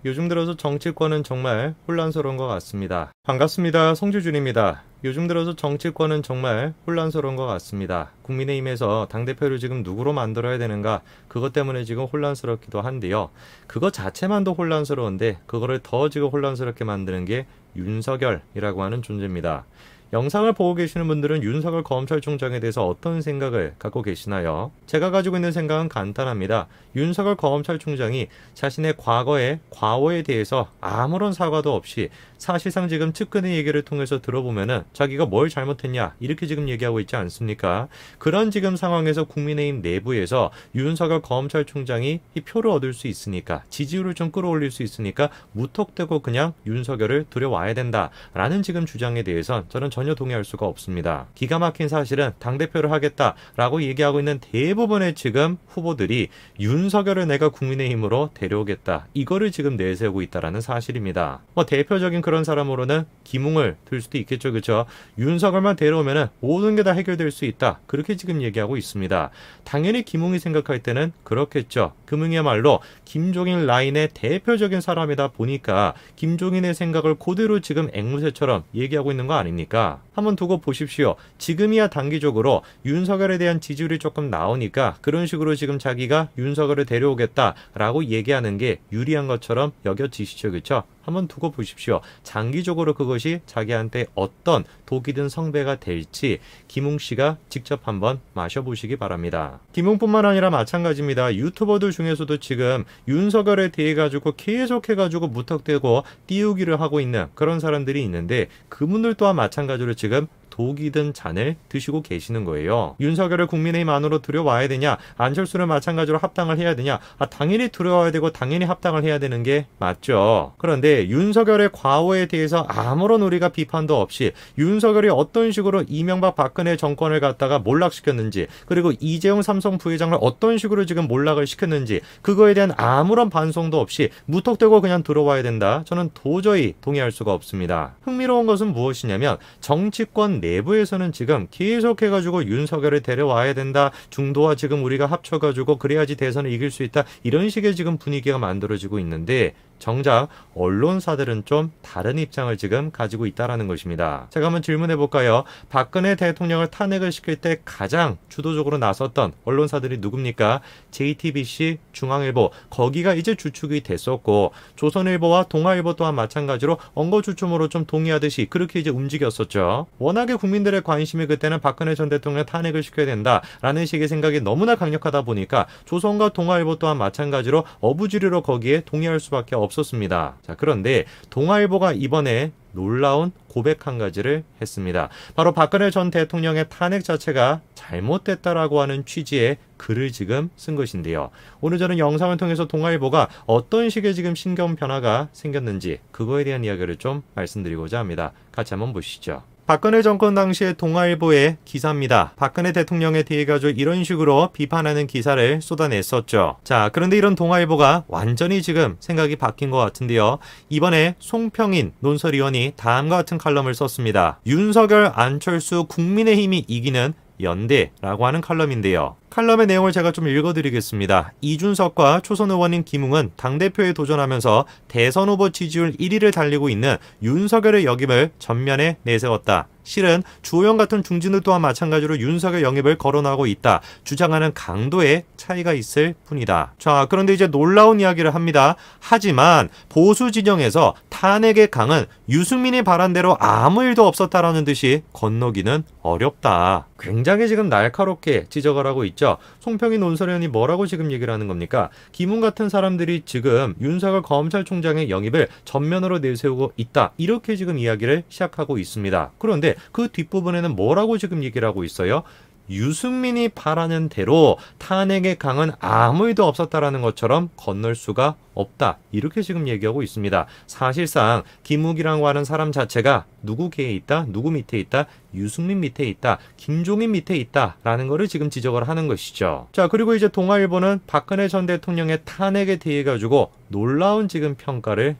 요즘 들어서 정치권은 정말 혼란스러운 것 같습니다. 반갑습니다. 성주준입니다. 요즘 들어서 정치권은 정말 혼란스러운 것 같습니다. 국민의힘에서 당대표를 지금 누구로 만들어야 되는가, 그것 때문에 지금 혼란스럽기도 한데요. 그거 자체만도 혼란스러운데 그거를 더 지금 혼란스럽게 만드는 게 윤석열이라고 하는 존재입니다. 영상을 보고 계시는 분들은 윤석열 검찰총장에 대해서 어떤 생각을 갖고 계시나요? 제가 가지고 있는 생각은 간단합니다. 윤석열 검찰총장이 자신의 과거의 과오에 대해서 아무런 사과도 없이 사실상 지금 측근의 얘기를 통해서 들어보면은 자기가 뭘 잘못했냐 이렇게 지금 얘기하고 있지 않습니까? 그런 지금 상황에서 국민의힘 내부에서 윤석열 검찰총장이 이 표를 얻을 수 있으니까, 지지율을 좀 끌어올릴 수 있으니까 무턱대고 그냥 윤석열을 들여와야 된다라는 지금 주장에 대해선 저는 전혀 동의할 수가 없습니다. 기가 막힌 사실은 당대표를 하겠다라고 얘기하고 있는 대부분의 지금 후보들이 윤석열을 내가 국민의힘으로 데려오겠다, 이거를 지금 내세우고 있다라는 사실입니다. 대표적인 그런 사람으로는 김웅을 들 수도 있겠죠. 그렇죠? 윤석열만 데려오면은 모든 게 다 해결될 수 있다, 그렇게 지금 얘기하고 있습니다. 당연히 김웅이 생각할 때는 그렇겠죠. 김웅이야말로 김종인 라인의 대표적인 사람이다 보니까 김종인의 생각을 그대로 지금 앵무새처럼 얘기하고 있는 거 아닙니까? 한번 두고 보십시오. 지금이야 단기적으로 윤석열에 대한 지지율이 조금 나오니까 그런 식으로 지금 자기가 윤석열을 데려오겠다라고 얘기하는 게 유리한 것처럼 여겨지시죠. 그렇죠? 한번 두고 보십시오. 장기적으로 그것이 자기한테 어떤 독이든 성배가 될지 김웅 씨가 직접 한번 마셔보시기 바랍니다. 김웅뿐만 아니라 마찬가지입니다. 유튜버들 중에서도 지금 윤석열에 대해 가지고 계속해가지고 무턱대고 띄우기를 하고 있는 그런 사람들이 있는데, 그분들 또한 마찬가지로 지금 독이든 잔을 드시고 계시는 거예요. 윤석열을 국민의힘 안으로 들여와야 되냐, 안철수를 마찬가지로 합당을 해야 되냐, 당연히 들여와야 되고 당연히 합당을 해야 되는 게 맞죠. 그런데 윤석열의 과오에 대해서 아무런 우리가 비판도 없이 윤석열이 어떤 식으로 이명박 박근혜 정권을 갖다가 몰락시켰는지, 그리고 이재용 삼성 부회장을 어떤 식으로 지금 몰락을 시켰는지, 그거에 대한 아무런 반성도 없이 무턱대고 그냥 들어와야 된다, 저는 도저히 동의할 수가 없습니다. 흥미로운 것은 무엇이냐면 정치권 내부에서는 지금 계속해가지고 윤석열을 데려와야 된다, 중도와 지금 우리가 합쳐가지고 그래야지 대선을 이길 수 있다, 이런 식의 지금 분위기가 만들어지고 있는데, 정작 언론사들은 좀 다른 입장을 지금 가지고 있다라는 것입니다. 제가 한번 질문해 볼까요? 박근혜 대통령을 탄핵을 시킬 때 가장 주도적으로 나섰던 언론사들이 누굽니까? JTBC, 중앙일보, 거기가 이제 주축이 됐었고, 조선일보와 동아일보 또한 마찬가지로 엉거주춤으로 좀 동의하듯이 그렇게 이제 움직였었죠. 워낙에 국민들의 관심이 그때는 박근혜 전 대통령 탄핵을 시켜야 된다라는 식의 생각이 너무나 강력하다 보니까 조선과 동아일보 또한 마찬가지로 어부지리로 거기에 동의할 수밖에 없었습니다. 자, 그런데 동아일보가 이번에 놀라운 고백 한 가지를 했습니다. 바로 박근혜 전 대통령의 탄핵 자체가 잘못됐다라고 하는 취지의 글을 지금 쓴 것인데요. 오늘 저는 영상을 통해서 동아일보가 어떤 식의 지금 신경 변화가 생겼는지 그거에 대한 이야기를 좀 말씀드리고자 합니다. 같이 한번 보시죠. 박근혜 정권 당시의 동아일보의 기사입니다. 박근혜 대통령에 대해 가지고 이런 식으로 비판하는 기사를 쏟아냈었죠. 자, 그런데 이런 동아일보가 완전히 지금 생각이 바뀐 것 같은데요. 이번에 송평인 논설위원이 다음과 같은 칼럼을 썼습니다. 윤석열, 안철수, 국민의힘이 이기는 연대라고 하는 칼럼인데요. 칼럼의 내용을 제가 좀 읽어드리겠습니다. 이준석과 초선 의원인 김웅은 당대표에 도전하면서 대선 후보 지지율 1위를 달리고 있는 윤석열의 역임을 전면에 내세웠다. 실은 주호영 같은 중진들 또한 마찬가지로 윤석열 영입을 거론하고 있다, 주장하는 강도의 차이가 있을 뿐이다. 자, 그런데 이제 놀라운 이야기를 합니다. 하지만 보수 진영에서 탄핵의 강은 유승민이 바란 대로 아무 일도 없었다라는 듯이 건너기는 어렵다. 굉장히 지금 날카롭게 지적을 하고 있죠. 송평인 논설위원이 뭐라고 지금 얘기를 하는 겁니까? 김웅 같은 사람들이 지금 윤석열 검찰총장의 영입을 전면으로 내세우고 있다, 이렇게 지금 이야기를 시작하고 있습니다. 그런데 그 뒷부분에는 뭐라고 지금 얘기를 하고 있어요? 유승민이 바라는 대로 탄핵의 강은 아무 일도 없었다라는 것처럼 건널 수가 없다, 이렇게 지금 얘기하고 있습니다. 사실상 김웅이라고 하는 사람 자체가 누구 계에 있다? 누구 밑에 있다? 유승민 밑에 있다, 김종인 밑에 있다 라는 거를 지금 지적을 하는 것이죠. 자, 그리고 이제 동아일보는 박근혜 전 대통령의 탄핵에 대해 가지고 놀라운 지금 평가를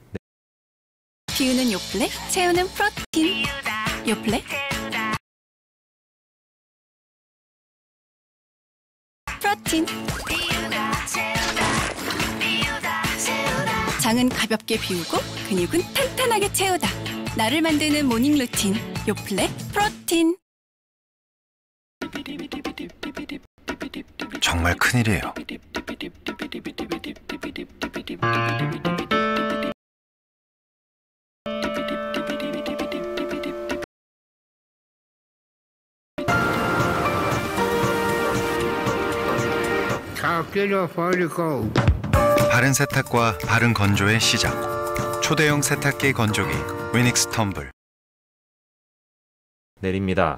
비우는 요플레, 채우는 프로틴. 요플레 프로틴. 지방은 가볍게 비우고 근육은 탄탄하게 채우다. 나를 만드는 모닝 루틴 요플레 프로틴. 정말 큰일이에요. 바른 세탁과 바른 건조의 시작. 초대형 세탁기 건조기 위닉스 텀블. 내립니다.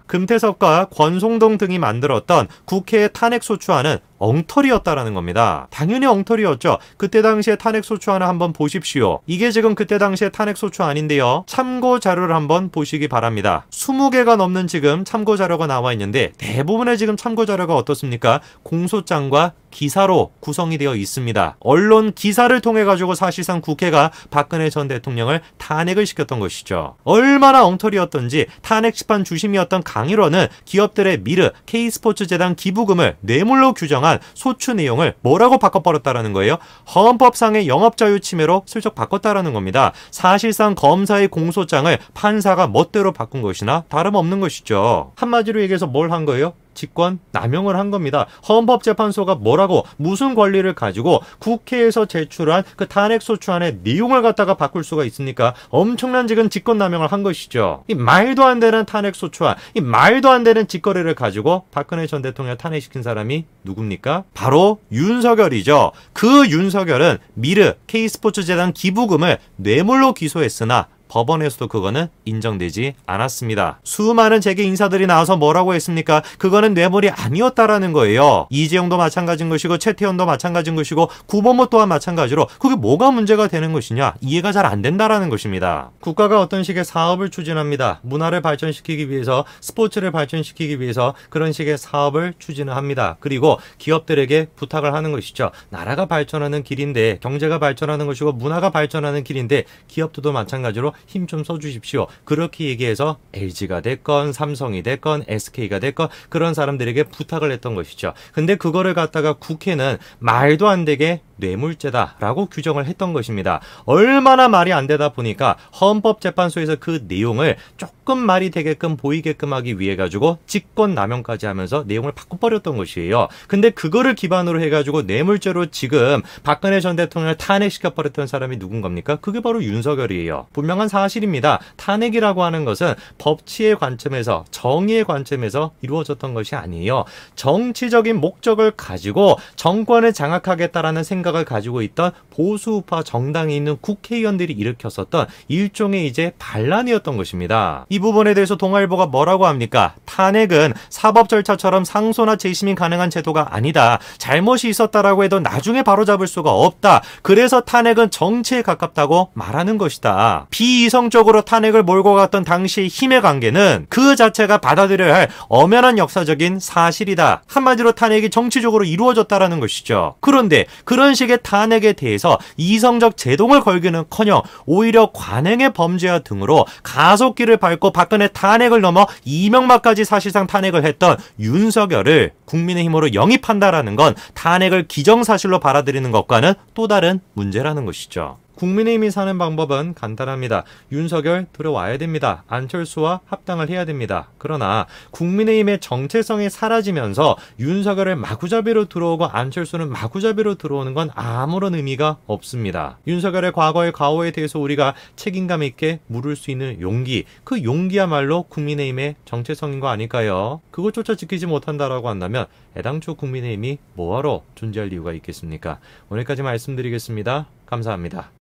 금태섭과 권송동 등이 만들었던 국회의 탄핵소추안은 엉터리였다라는 겁니다. 당연히 엉터리였죠. 그때 당시에 탄핵소추안을 한번 보십시오. 이게 지금 그때 당시에 탄핵소추안인데요. 참고 자료를 한번 보시기 바랍니다. 20개가 넘는 지금 참고 자료가 나와 있는데 대부분의 지금 참고 자료가 어떻습니까? 공소장과 기사로 구성이 되어 있습니다. 언론 기사를 통해 가지고 사실상 국회가 박근혜 전 대통령을 탄핵을 시켰던 것이죠. 얼마나 엉터리였던지 탄핵 심판 주심이었던 강일원은 기업들의 미르, K스포츠재단 기부금을 뇌물로 규정한 소추 내용을 뭐라고 바꿔버렸다라는 거예요? 헌법상의 영업자유 침해로 슬쩍 바꿨다라는 겁니다. 사실상 검사의 공소장을 판사가 멋대로 바꾼 것이나 다름없는 것이죠. 한마디로 얘기해서 뭘 한 거예요? 직권 남용을 한 겁니다. 헌법재판소가 뭐라고 무슨 권리를 가지고 국회에서 제출한 그 탄핵소추안의 내용을 갖다가 바꿀 수가 있습니까? 엄청난 지금 직권 남용을 한 것이죠. 이 말도 안 되는 탄핵소추안, 이 말도 안 되는 직거래를 가지고 박근혜 전 대통령을 탄핵시킨 사람이 누굽니까? 바로 윤석열이죠. 그 윤석열은 미르 K스포츠재단 기부금을 뇌물로 기소했으나 법원에서도 그거는 인정되지 않았습니다. 수많은 재계 인사들이 나와서 뭐라고 했습니까? 그거는 뇌물이 아니었다라는 거예요. 이재용도 마찬가지인 것이고 최태원도 마찬가지인 것이고 구본모 또한 마찬가지로 그게 뭐가 문제가 되는 것이냐? 이해가 잘 안 된다라는 것입니다. 국가가 어떤 식의 사업을 추진합니다. 문화를 발전시키기 위해서, 스포츠를 발전시키기 위해서 그런 식의 사업을 추진을 합니다. 그리고 기업들에게 부탁을 하는 것이죠. 나라가 발전하는 길인데, 경제가 발전하는 것이고 문화가 발전하는 길인데 기업들도 마찬가지로 힘 좀 써주십시오. 그렇게 얘기해서 LG가 됐건 삼성이 됐건 SK가 됐건 그런 사람들에게 부탁을 했던 것이죠. 근데 그거를 갖다가 국회는 말도 안 되게 뇌물죄다라고 규정을 했던 것입니다. 얼마나 말이 안 되다 보니까 헌법재판소에서 그 내용을 조금 말이 되게끔 보이게끔 하기 위해 가지고 직권남용까지 하면서 내용을 바꿔버렸던 것이에요. 근데 그거를 기반으로 해가지고 뇌물죄로 지금 박근혜 전 대통령을 탄핵시켜버렸던 사람이 누군 겁니까? 그게 바로 윤석열이에요. 분명한 사실입니다. 탄핵이라고 하는 것은 법치의 관점에서, 정의의 관점에서 이루어졌던 것이 아니에요. 정치적인 목적을 가지고 정권을 장악하겠다라는 생각을 가지고 있던 보수우파 정당에 있는 국회의원들이 일으켰었던 일종의 이제 반란이었던 것입니다. 이 부분에 대해서 동아일보가 뭐라고 합니까? 탄핵은 사법 절차처럼 상소나 재심이 가능한 제도가 아니다. 잘못이 있었다라고 해도 나중에 바로잡을 수가 없다. 그래서 탄핵은 정치에 가깝다고 말하는 것이다. 비이성적으로 탄핵을 몰고 갔던 당시의 힘의 관계는 그 자체가 받아들여야 할 엄연한 역사적인 사실이다. 한마디로 탄핵이 정치적으로 이루어졌다라는 것이죠. 그런데 그런 식의 탄핵에 대해서 이성적 제동을 걸기는커녕 오히려 관행의 범죄와 등으로 가속기를 밟고 박근혜 탄핵을 넘어 이명박까지 사실상 탄핵을 했던 윤석열을 국민의힘으로 영입한다라는 건 탄핵을 기정사실로 받아들이는 것과는 또 다른 문제라는 것이죠. 국민의힘이 사는 방법은 간단합니다. 윤석열 들어와야 됩니다. 안철수와 합당을 해야 됩니다. 그러나 국민의힘의 정체성이 사라지면서 윤석열을 마구잡이로 들어오고 안철수는 마구잡이로 들어오는 건 아무런 의미가 없습니다. 윤석열의 과거의 과오에 대해서 우리가 책임감 있게 물을 수 있는 용기, 그 용기야말로 국민의힘의 정체성인 거 아닐까요? 그것조차 지키지 못한다라고 한다면 애당초 국민의힘이 뭐하러 존재할 이유가 있겠습니까? 오늘까지 말씀드리겠습니다. 감사합니다.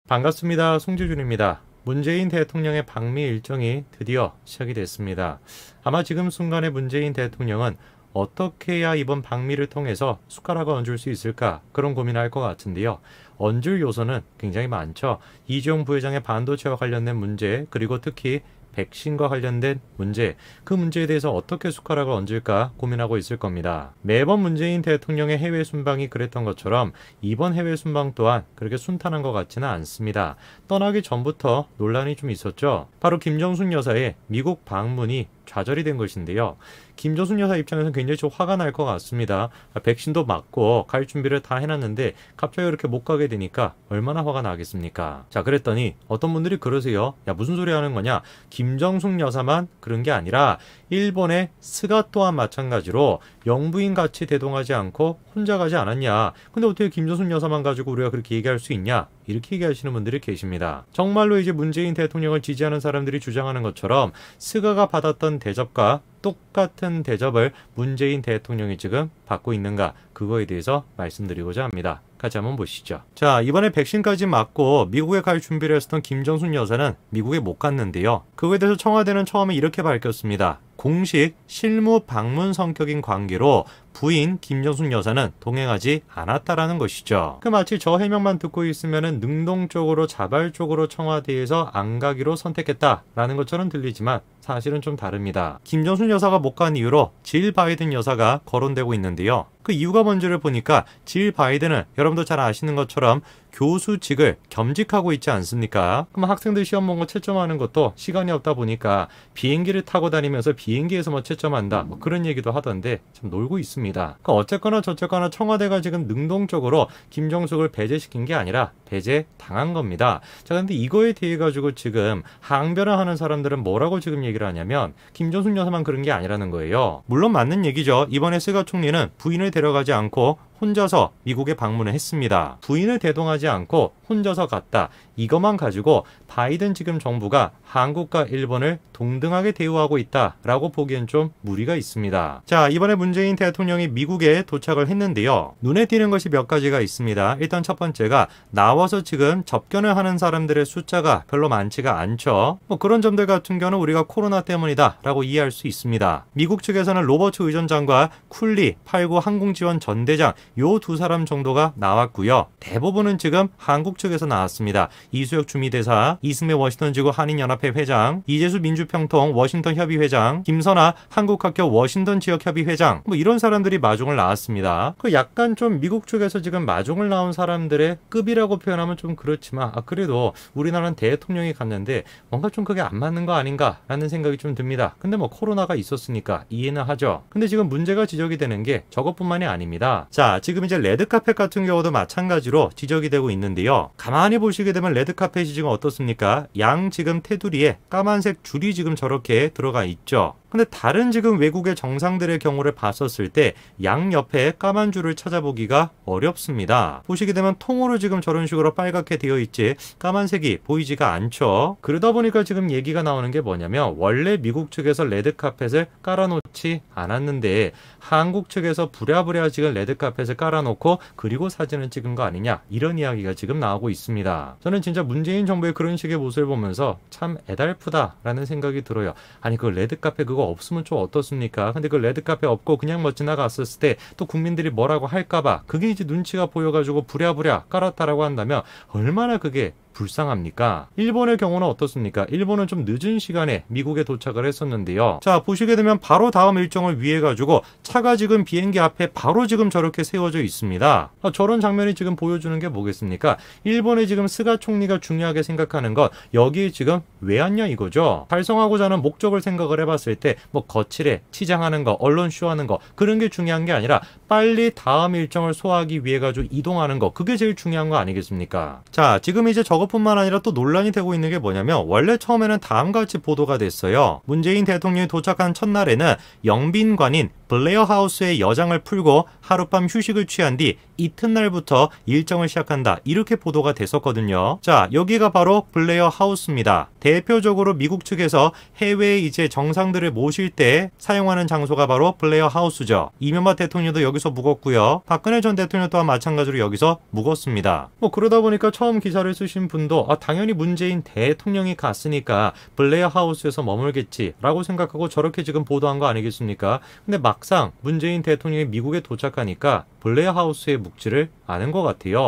반갑습니다. 송지준입니다. 문재인 대통령의 방미 일정이 드디어 시작이 됐습니다. 아마 지금 순간에 문재인 대통령은 어떻게 해야 이번 방미를 통해서 숟가락을 얹을 수 있을까 그런 고민을 할 것 같은데요. 얹을 요소는 굉장히 많죠. 이재용 부회장의 반도체와 관련된 문제, 그리고 특히 백신과 관련된 문제, 그 문제에 대해서 어떻게 숟가락을 얹을까 고민하고 있을 겁니다. 매번 문재인 대통령의 해외 순방이 그랬던 것처럼 이번 해외 순방 또한 그렇게 순탄한 것 같지는 않습니다. 떠나기 전부터 논란이 좀 있었죠. 바로 김정숙 여사의 미국 방문이 좌절이 된 것인데요. 김정숙 여사 입장에서는 굉장히 좀 화가 날 것 같습니다. 백신도 맞고 갈 준비를 다 해놨는데 갑자기 이렇게 못 가게 되니까 얼마나 화가 나겠습니까? 자, 그랬더니 어떤 분들이 그러세요. 야, 무슨 소리 하는 거냐? 김정숙 여사만 그런 게 아니라 일본의 스가 또한 마찬가지로 영부인 같이 대동하지 않고 혼자 가지 않았냐? 근데 어떻게 김정숙 여사만 가지고 우리가 그렇게 얘기할 수 있냐? 이렇게 얘기하시는 분들이 계십니다. 정말로 이제 문재인 대통령을 지지하는 사람들이 주장하는 것처럼 스가가 받았던 대접과 똑같은 대접을 문재인 대통령이 지금 받고 있는가, 그거에 대해서 말씀드리고자 합니다. 같이 한번 보시죠. 자, 이번에 백신까지 맞고 미국에 갈 준비를 했었던 김정숙 여사는 미국에 못 갔는데요. 그거에 대해서 청와대는 처음에 이렇게 밝혔습니다. 공식 실무 방문 성격인 관계로 부인 김정숙 여사는 동행하지 않았다라는 것이죠. 그 마치 저 해명만 듣고 있으면은 능동적으로 자발적으로 청와대에서 안 가기로 선택했다라는 것처럼 들리지만 사실은 좀 다릅니다. 김정숙 여사가 못 간 이유로 질 바이든 여사가 거론되고 있는데요. 그 이유가 뭔지를 보니까 질 바이든은 여러분도 잘 아시는 것처럼 교수직을 겸직하고 있지 않습니까? 그럼 학생들 시험 본 거 채점하는 것도 시간이 없다 보니까 비행기를 타고 다니면서 비행기에서 뭐 채점한다, 뭐 그런 얘기도 하던데 참 놀고 있습니다. 그러니까 어쨌거나 저쨌거나 청와대가 지금 능동적으로 김정숙을 배제시킨 게 아니라 배제당한 겁니다. 자, 근데 이거에 대해 가지고 지금 항변을 하는 사람들은 뭐라고 지금 얘기를 하냐면 김정숙 여사만 그런 게 아니라는 거예요. 물론 맞는 얘기죠. 이번에 스가 총리는 부인을 데려가지 않고 혼자서 미국에 방문을 했습니다. 부인을 대동하지 않고 혼자서 갔다. 이것만 가지고 바이든 지금 정부가 한국과 일본을 동등하게 대우하고 있다라고 보기엔 좀 무리가 있습니다. 자, 이번에 문재인 대통령이 미국에 도착을 했는데요. 눈에 띄는 것이 몇 가지가 있습니다. 일단 첫 번째가 나와서 지금 접견을 하는 사람들의 숫자가 별로 많지가 않죠. 뭐 그런 점들 같은 경우는 우리가 코로나 때문이다라고 이해할 수 있습니다. 미국 측에서는 로버츠 의전장과 쿨리 89 항공지원 전대장 요 두 사람 정도가 나왔고요. 대부분은 지금 한국 측에서 나왔습니다. 이수혁 주미대사, 이승배 워싱턴지구 한인연합회 회장, 이재수 민주평통 워싱턴 협의회장, 김선아 한국학교 워싱턴 지역협의회장, 뭐 이런 사람들이 마중을 나왔습니다. 그 약간 좀 미국 쪽에서 지금 마중을 나온 사람들의 급이라고 표현하면 좀 그렇지만 그래도 우리나라는 대통령이 갔는데 뭔가 좀 그게 안 맞는 거 아닌가라는 생각이 좀 듭니다. 근데 뭐 코로나가 있었으니까 이해는 하죠. 근데 지금 문제가 지적이 되는 게 저것뿐만이 아닙니다. 자, 지금 이제 레드카펫 같은 경우도 마찬가지로 지적이 되고 있는데요. 가만히 보시게 되면 레드카펫이 지금 어떻습니까? 양 지금 테두리에 까만색 줄이 지금 저렇게 들어가 있죠. 근데 다른 지금 외국의 정상들의 경우를 봤었을 때 양 옆에 까만 줄을 찾아보기가 어렵습니다. 보시게 되면 통으로 지금 저런 식으로 빨갛게 되어 있지 까만색이 보이지가 않죠. 그러다 보니까 지금 얘기가 나오는 게 뭐냐면 원래 미국 측에서 레드카펫을 깔아놓지 않았는데 한국 측에서 부랴부랴 지금 레드카펫을 깔아놓고 그리고 사진을 찍은 거 아니냐, 이런 이야기가 지금 나오고 있습니다. 저는 진짜 문재인 정부의 그런 식의 모습을 보면서 참 애달프다라는 생각이 들어요. 아니 그 레드카펫 그거 없으면 좀 어떻습니까? 근데 그 레드카펫 없고 그냥 뭐 지나갔을 때 또 국민들이 뭐라고 할까봐 그게 이제 눈치가 보여가지고 부랴부랴 깔았다라고 한다면 얼마나 그게 불쌍합니까? 일본의 경우는 어떻습니까? 일본은 좀 늦은 시간에 미국에 도착을 했었는데요. 자, 보시게 되면 바로 다음 일정을 위해 가지고 차가 지금 비행기 앞에 바로 지금 저렇게 세워져 있습니다. 저런 장면이 지금 보여주는 게 뭐겠습니까? 일본의 지금 스가 총리가 중요하게 생각하는 건 여기에 지금 왜 왔냐 이거죠. 달성하고자 하는 목적을 생각을 해봤을 때 뭐 거칠해, 치장하는 거, 언론 쇼하는 거 그런 게 중요한 게 아니라 빨리 다음 일정을 소화하기 위해 가지고 이동하는 거, 그게 제일 중요한 거 아니겠습니까? 자, 지금 이제 저것뿐만 아니라 또 논란이 되고 있는 게 뭐냐면 원래 처음에는 다음과 같이 보도가 됐어요. 문재인 대통령이 도착한 첫날에는 영빈관인 블레어 하우스의 여장을 풀고 하룻밤 휴식을 취한 뒤 이튿날부터 일정을 시작한다. 이렇게 보도가 됐었거든요. 자, 여기가 바로 블레어 하우스입니다. 대표적으로 미국 측에서 해외에 이제 정상들을 모실 때 사용하는 장소가 바로 블레어 하우스죠. 이명박 대통령도 여기서 묵었고요. 박근혜 전 대통령 또한 마찬가지로 여기서 묵었습니다. 그러다 보니까 처음 기사를 쓰신 분도 당연히 문재인 대통령이 갔으니까 블레어 하우스에서 머물겠지라고 생각하고 저렇게 지금 보도한 거 아니겠습니까? 근데 막상 문재인 대통령이 미국에 도착하니까 블레어 하우스에 묵지를 않은 것 같아요.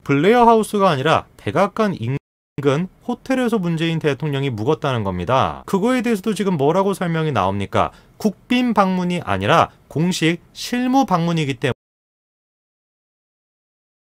블레어 하우스가 아니라 백악관 인근 호텔에서 문재인 대통령이 묵었다는 겁니다. 그거에 대해서도 지금 뭐라고 설명이 나옵니까? 국빈 방문이 아니라 공식 실무 방문이기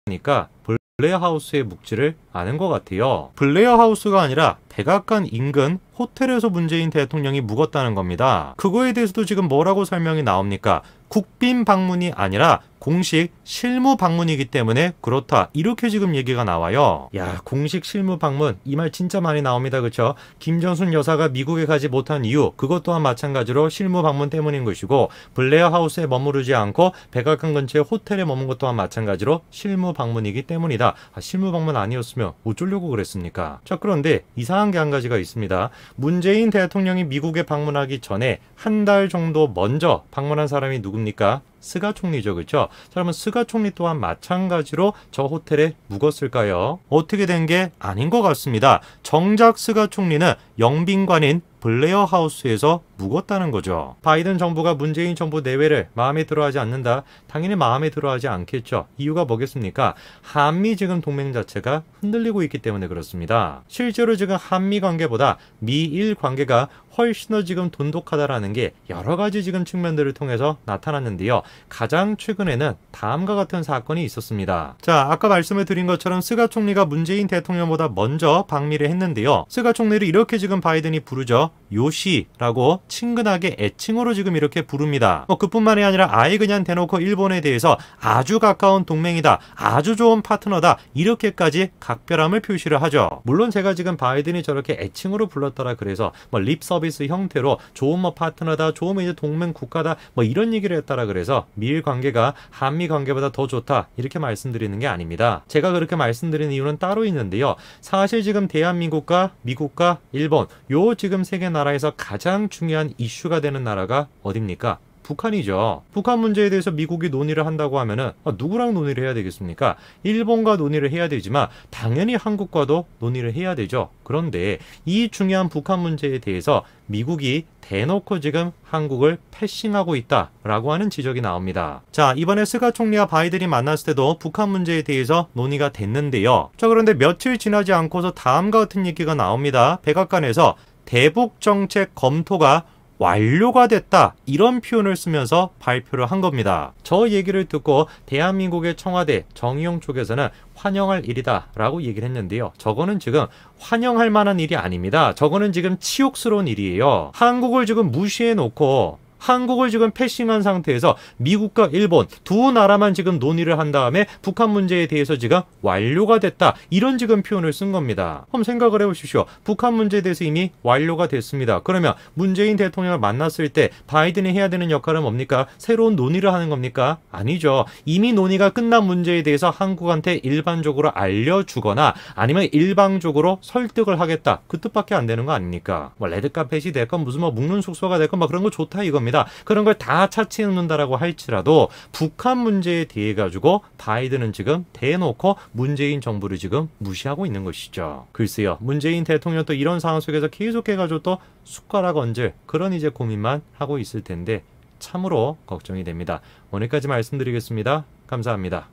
때문이니까 블레어 하우스에 묵지를 않은 것 같아요. 블레어 하우스가 아니라 백악관 인근 호텔에서 문재인 대통령이 묵었다는 겁니다. 그거에 대해서도 지금 뭐라고 설명이 나옵니까? 국빈 방문이 아니라 공식 실무 방문이기 때문에 그렇다. 이렇게 지금 얘기가 나와요. 야, 공식 실무 방문 이 말 진짜 많이 나옵니다. 그렇죠? 김정순 여사가 미국에 가지 못한 이유 그것 또한 마찬가지로 실무 방문 때문인 것이고 블레어 하우스에 머무르지 않고 백악관 근처의 호텔에 머문 것 또한 마찬가지로 실무 방문이기 때문이다. 실무 방문 아니었으면 어쩌려고 그랬습니까? 자, 그런데 이상한 게 한 가지가 있습니다. 문재인 대통령이 미국에 방문하기 전에 한 달 정도 먼저 방문한 사람이 누굽니까? 스가 총리죠. 그렇죠? 그러면 스가 총리 또한 마찬가지로 저 호텔에 묵었을까요? 어떻게 된 게 아닌 것 같습니다. 정작 스가 총리는 영빈관인 블레어 하우스에서 묵었다는 거죠. 바이든 정부가 문재인 정부 내외를 마음에 들어하지 않는다. 당연히 마음에 들어하지 않겠죠. 이유가 뭐겠습니까? 한미 지금 동맹 자체가 흔들리고 있기 때문에 그렇습니다. 실제로 지금 한미 관계보다 미일 관계가 훨씬 더 지금 돈독하다라는 게 여러 가지 지금 측면들을 통해서 나타났는데요. 가장 최근에는 다음과 같은 사건이 있었습니다. 자, 아까 말씀을 드린 것처럼 스가 총리가 문재인 대통령보다 먼저 방미를 했는데요. 스가 총리를 이렇게 지금 바이든이 부르죠. 요시라고 친근하게 애칭으로 지금 이렇게 부릅니다. 그뿐만이 아니라 아예 그냥 대놓고 일본에 대해서 아주 가까운 동맹이다, 아주 좋은 파트너다, 이렇게까지 각별함을 표시를 하죠. 물론 제가 지금 바이든이 저렇게 애칭으로 불렀더라 그래서 립 서비스 형태로 좋은 파트너다, 좋은 이제 동맹 국가다, 이런 얘기를 했더라 그래서 미일 관계가 한미 관계보다 더 좋다, 이렇게 말씀드리는 게 아닙니다. 제가 그렇게 말씀드리는 이유는 따로 있는데요. 사실 지금 대한민국과 미국과 일본 요 지금 세 개 나라에서 가장 중요한 이슈가 되는 나라가 어딥니까? 북한이죠. 북한 문제에 대해서 미국이 논의를 한다고 하면은 누구랑 논의를 해야 되겠습니까? 일본과 논의를 해야 되지만 당연히 한국과도 논의를 해야 되죠. 그런데 이 중요한 북한 문제에 대해서 미국이 대놓고 지금 한국을 패싱하고 있다라고 하는 지적이 나옵니다. 자, 이번에 스가 총리와 바이든이 만났을 때도 북한 문제에 대해서 논의가 됐는데요. 자, 그런데 며칠 지나지 않고서 다음과 같은 얘기가 나옵니다. 백악관에서 대북 정책 검토가 완료가 됐다, 이런 표현을 쓰면서 발표를 한 겁니다. 저 얘기를 듣고 대한민국의 청와대 정의용 쪽에서는 환영할 일이다 라고 얘기를 했는데요. 저거는 지금 환영할 만한 일이 아닙니다. 저거는 지금 치욕스러운 일이에요. 한국을 지금 무시해 놓고 한국을 지금 패싱한 상태에서 미국과 일본 두 나라만 지금 논의를 한 다음에 북한 문제에 대해서 지금 완료가 됐다, 이런 지금 표현을 쓴 겁니다. 한번 생각을 해보십시오. 북한 문제에 대해서 이미 완료가 됐습니다. 그러면 문재인 대통령을 만났을 때 바이든이 해야 되는 역할은 뭡니까? 새로운 논의를 하는 겁니까? 아니죠. 이미 논의가 끝난 문제에 대해서 한국한테 일반적으로 알려주거나 아니면 일방적으로 설득을 하겠다, 그 뜻밖에 안 되는 거 아닙니까? 레드카펫이 됐건 무슨 묵는 숙소가 됐건 그런 거 좋다 이겁니다. 그런 걸 다 차치해 놓는다라고 할지라도 북한 문제에 대해 가지고 바이든은 지금 대놓고 문재인 정부를 지금 무시하고 있는 것이죠. 글쎄요, 문재인 대통령 또 이런 상황 속에서 계속해가지고 또 숟가락 얹을 그런 이제 고민만 하고 있을 텐데 참으로 걱정이 됩니다. 오늘까지 말씀드리겠습니다. 감사합니다.